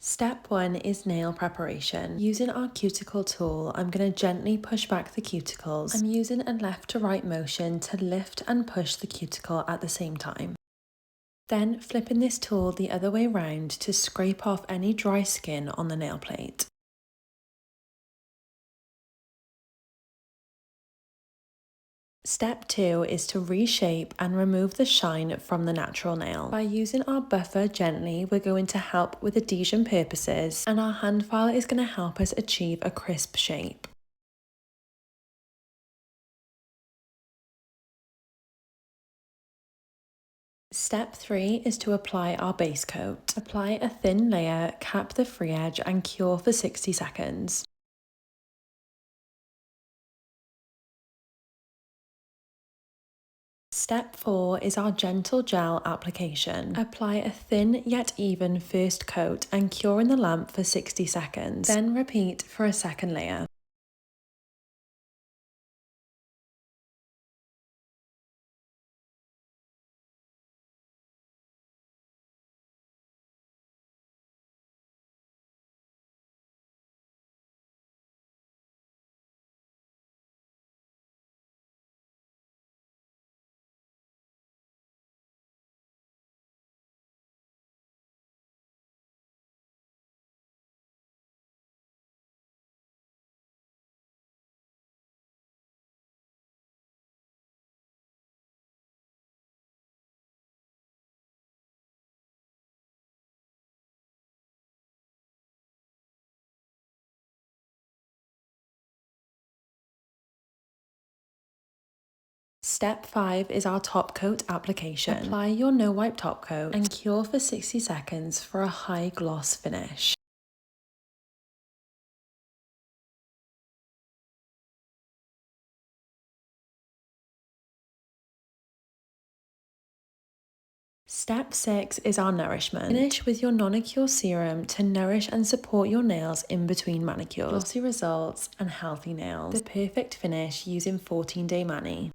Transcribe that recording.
Step 1 is nail preparation. Using our cuticle tool, I'm going to gently push back the cuticles. I'm using a left to right motion to lift and push the cuticle at the same time. Then flipping this tool the other way round to scrape off any dry skin on the nail plate. Step 2 is to reshape and remove the shine from the natural nail. By using our buffer gently, we're going to help with adhesion purposes, and our hand file is going to help us achieve a crisp shape. Step 3 is to apply our base coat. Apply a thin layer, cap the free edge and cure for 60 seconds. Step 4 is our gentle gel application. Apply a thin yet even first coat and cure in the lamp for 60 seconds. Then repeat for a second layer. Step 5 is our top coat application. Apply your no wipe top coat and cure for 60 seconds for a high gloss finish. Step 6 is our nourishment. Finish with your non-cure serum to nourish and support your nails in between manicures. Glossy results and healthy nails. The perfect finish using 14-day mani.